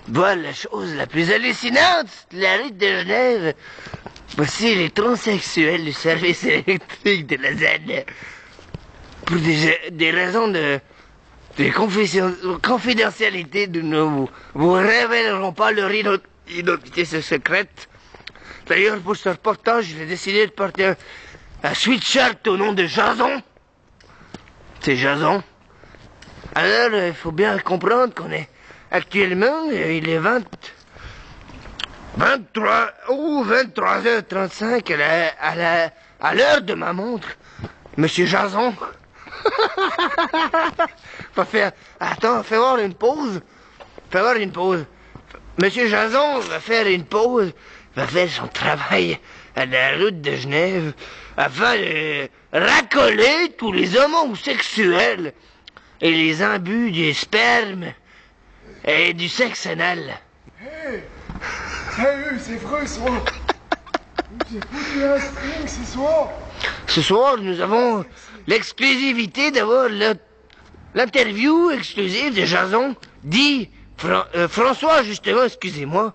Voilà la chose la plus hallucinante de la rue de Genève. Voici les transsexuels du service électrique de la ZAD. Pour des raisons de confidentialité, nous ne vous révélerons pas leur identité secrète. D'ailleurs, pour ce reportage, j'ai décidé de porter un sweatshirt au nom de Jason. C'est Jason. Alors, il faut bien comprendre qu'on est actuellement, il est 23h35 à l'heure de ma montre. Monsieur Jason. Attends, fais voir une pause. Fais voir une pause. Monsieur Jason va faire une pause, va faire son travail à la route de Genève afin de racoler tous les homosexuels et les imbus du sperme et du sexe anal. Hey, salut, c'est vrai ça. J'ai foutu un string ce soir. Ce soir, nous avons l'exclusivité d'avoir l'interview exclusive de Jason, dit François, justement, excusez-moi,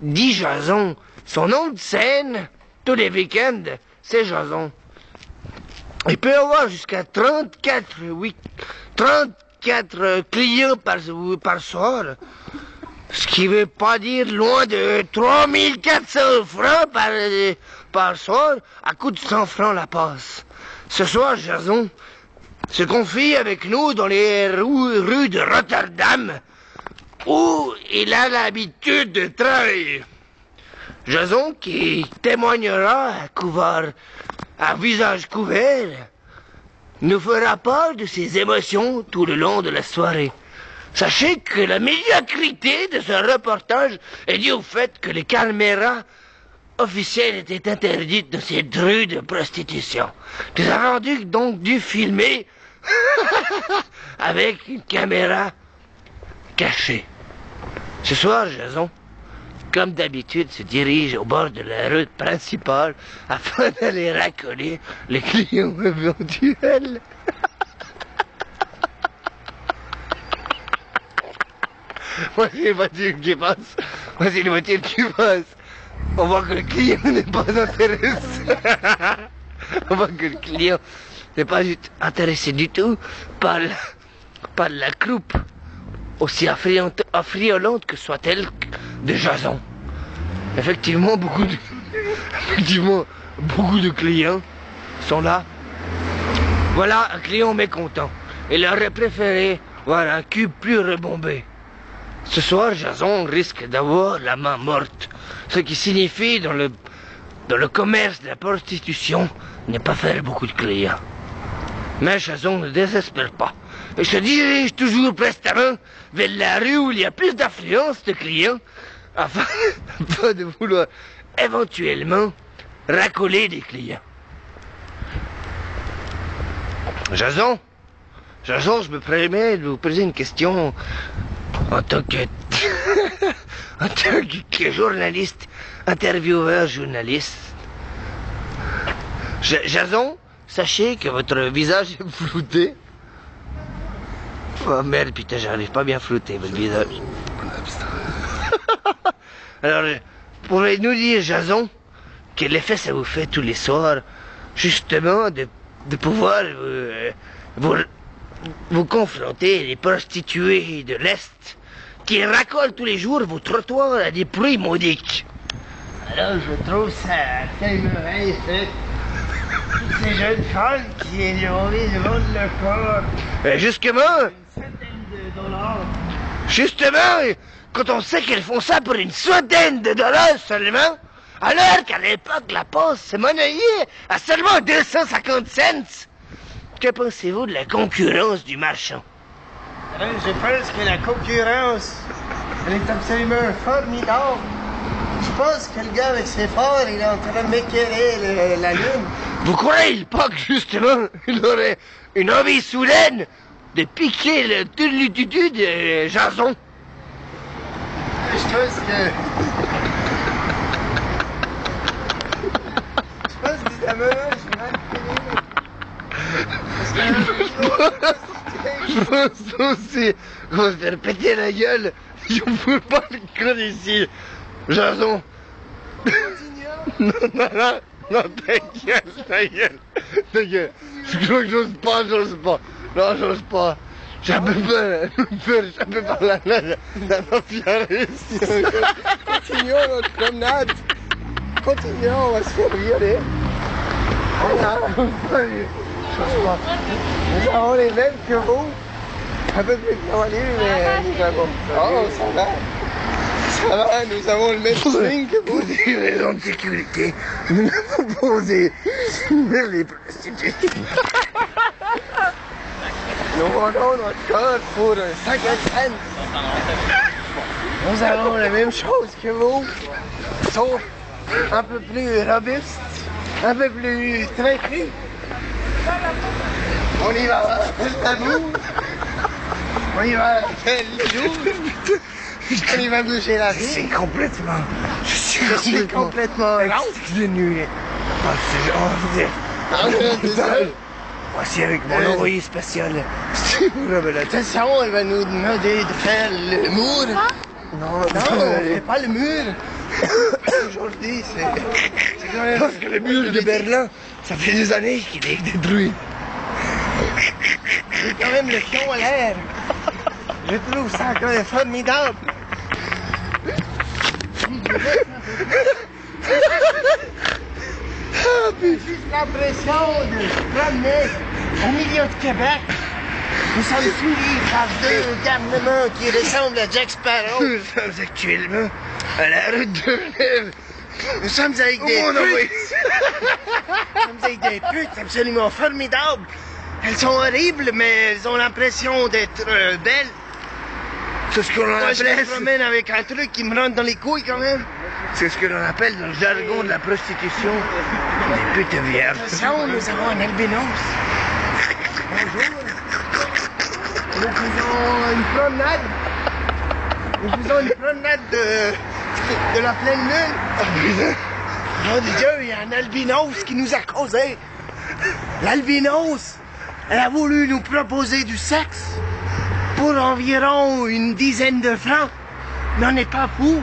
dit Jason. Son nom de scène, tous les week-ends, c'est Jason. Il peut y avoir jusqu'à 34 clients par soir, ce qui veut pas dire loin de 3400 francs par soir, à coût de 100 francs la passe. Ce soir, Jason se confie avec nous dans les rues de Rotterdam, où il a l'habitude de travailler. Jason qui témoignera à visage couvert, nous fera part de ses émotions tout le long de la soirée. Sachez que la médiocrité de ce reportage est due au fait que les caméras officielles étaient interdites dans cette rue de prostitution. Nous avons donc dû filmer avec une caméra cachée. Ce soir, Jason, comme d'habitude, se dirige au bord de la route principale afin d'aller racoler les clients éventuels. Moi, c'est une voiture qui passe. Moi, c'est une voiture qui passe. On voit que le client n'est pas intéressé. On voit que le client n'est pas intéressé du tout par la croupe, aussi affriolante que soit-elle, de Jason. Effectivement, beaucoup de clients sont là. Voilà un client mécontent. Il aurait préféré voir un cul plus rebombé. Ce soir, Jason risque d'avoir la main morte, ce qui signifie dans le commerce de la prostitution ne pas faire beaucoup de clients. Mais Jason ne désespère pas et se dirige toujours prestement vers la rue où il y a plus d'affluence de clients afin de vouloir éventuellement racoler des clients. Jason, je me permets de vous poser une question en tant que journaliste, intervieweur, journaliste. Jason, sachez que votre visage est flouté. Oh merde, putain, j'arrive pas bien à flouter votre visage. Alors, pouvez-nous dire, Jason, quel effet ça vous fait tous les soirs, justement, de pouvoir vous confronter les prostituées de l'Est qui racolent tous les jours vos trottoirs à des prix modiques? Alors, je trouve ça tellement toutes ces jeunes femmes qui ont envie de vendre leur corps. Justement, Une centaine de dollars. justement, quand on sait qu'elles font ça pour une centaine de dollars seulement, alors qu'à l'époque, la passe se monnayait à seulement 250 cents. Que pensez-vous de la concurrence du marchand? Je pense que la concurrence, elle est absolument formidable. Je pense que le gars avec ses phares, il est en train de m'éclairer la lune. Vous croyez pas que justement, il aurait une envie soudaine de piquer le tudu de Jason? Je pense que... Je pense que c'est un moment, je vais mal finir. Parce que... Je pense aussi qu'on va se faire péter la gueule. Je ne peux pas le code ici. Jason. Non, t'inquiète, ta gueule. Je crois que j'ose pas. Non, j'ose pas. J'ai un peu peur, par la mafia russe. Continuons notre promenade. Continuons, on va se faire violer. Nous avons les mêmes que vous. Un peu plus poilus, mais nous avons... Oh, ça va. Ça va, nous avons le même swing que vous. Pour des raisons de sécurité, nous avons posé vers les prostituées. Nous vendons notre corps pour 50 cents. Nous avons la même chose que vous, sauf un peu plus robuste, un peu plus traité. On y va à bout. On y va le jour. On y va bouger la vie. C'est complètement... Je suis complètement exténué. Voici avec mon envoyé spatial. Attention, il va nous demander de faire le mur. Non, on fait pas le mur. Aujourd'hui, c'est quand même... Parce que le mur de Berlin, ça fait des années qu'il est détruit. C'est quand même le pion à l'air. Je trouve ça quand même formidable. J'ai juste l'impression de se promener au milieu de Québec. Nous sommes suivis par deux garnements qui ressemblent à Jack Sparrow. Nous sommes actuellement à la route de Genève. Nous sommes avec des putes. Nous sommes avec des putes absolument formidables. Elles sont horribles, mais elles ont l'impression d'être belles. C'est ce que l'on Moi, je me appelle... promène avec un truc qui me rentre dans les couilles quand même. C'est ce que l'on appelle dans le jargon de la prostitution des putes vierges. Attention, nous avons un albinos. Bonjour. Nous faisons une promenade. Nous faisons une promenade de la pleine lune. Mon Dieu, il y a un albinos qui nous a causé. L'albinos, elle a voulu nous proposer du sexe pour environ une dizaine de francs. Mais on n'est pas fou.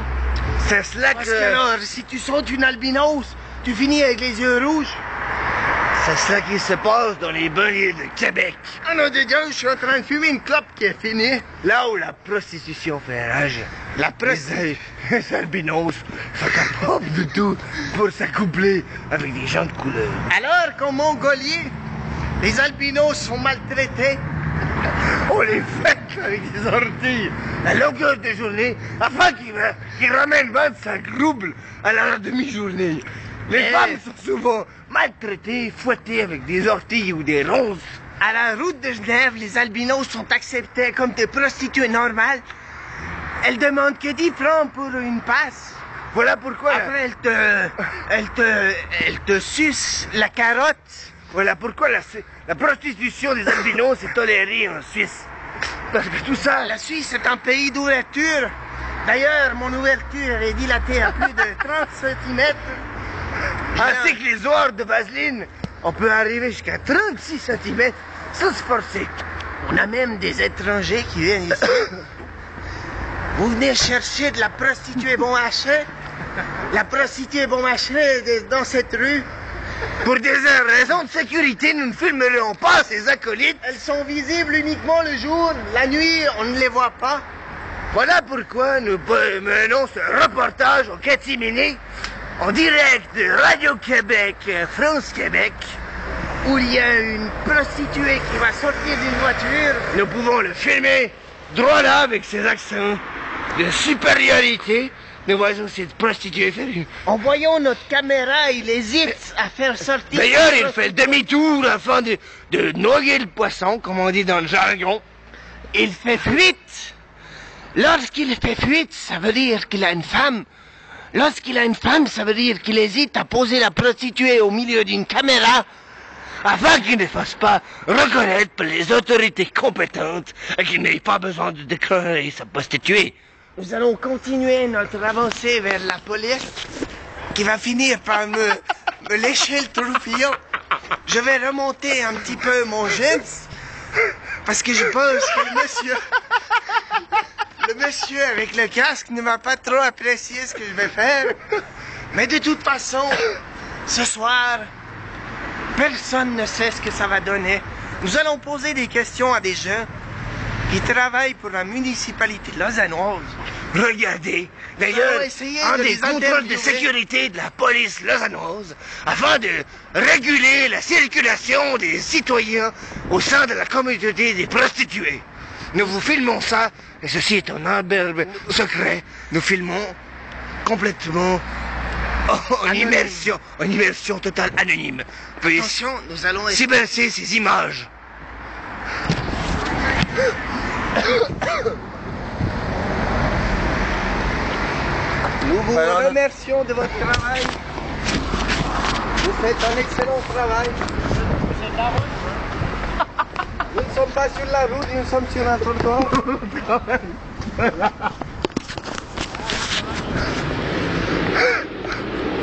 C'est cela Parce que alors, si tu sautes une albinos, tu finis avec les yeux rouges. C'est cela qui se passe dans les banlieues de Québec. Ah non, de Dieu, je suis en train de fumer une clope qui est finie. Là où la prostitution fait rage. Les albinos sont capables de tout pour s'accoupler avec des gens de couleur. Alors qu'en Mongolie, les albinos sont maltraités. On les fait avec des orties à longueur de journée afin qu'ils ramènent 25 roubles à la demi-journée. Les femmes sont souvent maltraitées, fouettées avec des orties ou des ronces. À la route de Genève, les albinos sont acceptés comme des prostituées normales. Elles demandent que 10 francs pour une passe. Voilà pourquoi... Après, elles te sucent la carotte. Voilà pourquoi la prostitution des albinos est tolérée en Suisse. Parce que tout ça... La Suisse est un pays d'ouverture. D'ailleurs, mon ouverture est dilatée à plus de 30 cm. Ainsi que les oires de vaseline, on peut arriver jusqu'à 36 cm sans se forcer. On a même des étrangers qui viennent ici. Vous venez chercher de la prostituée bon marché. La prostituée bon marché est dans cette rue. Pour des raisons de sécurité, nous ne filmerons pas ces acolytes. Elles sont visibles uniquement le jour. La nuit, on ne les voit pas. Voilà pourquoi nous menons ce reportage au catimini, en direct de Radio-Québec, France-Québec, où il y a une prostituée qui va sortir d'une voiture. Nous pouvons le filmer droit là avec ses accents de supériorité. Nous voyons cette prostituée faire une... En voyant notre caméra, il hésite à faire sortir... D'ailleurs, il fait le demi-tour afin de noyer le poisson, comme on dit dans le jargon. Il fait fuite. Lorsqu'il fait fuite, ça veut dire qu'il a une femme. Lorsqu'il a une femme, ça veut dire qu'il hésite à poser la prostituée au milieu d'une caméra afin qu'il ne fasse pas reconnaître par les autorités compétentes et qu'il n'ait pas besoin de déclarer sa prostituée. Nous allons continuer notre avancée vers la police qui va finir par me lécher le troufillon. Je vais remonter un petit peu mon jeans Parce que je pense que le monsieur avec le casque ne va pas trop apprécier ce que je vais faire. Mais de toute façon, ce soir, personne ne sait ce que ça va donner. Nous allons poser des questions à des gens qui travaillent pour la municipalité lausannoise. Regardez, d'ailleurs, en des contrôles de sécurité de la police lausannoise, afin de réguler la circulation des citoyens au sein de la communauté des prostituées. Nous vous filmons ça, et ceci est un albergue secret. Nous filmons complètement en immersion totale anonyme. Veuillez Attention, nous allons subverser ces images. Nous vous remercions de votre travail. Vous faites un excellent travail. Nous ne sommes pas sur la route, nous sommes sur un trottoir.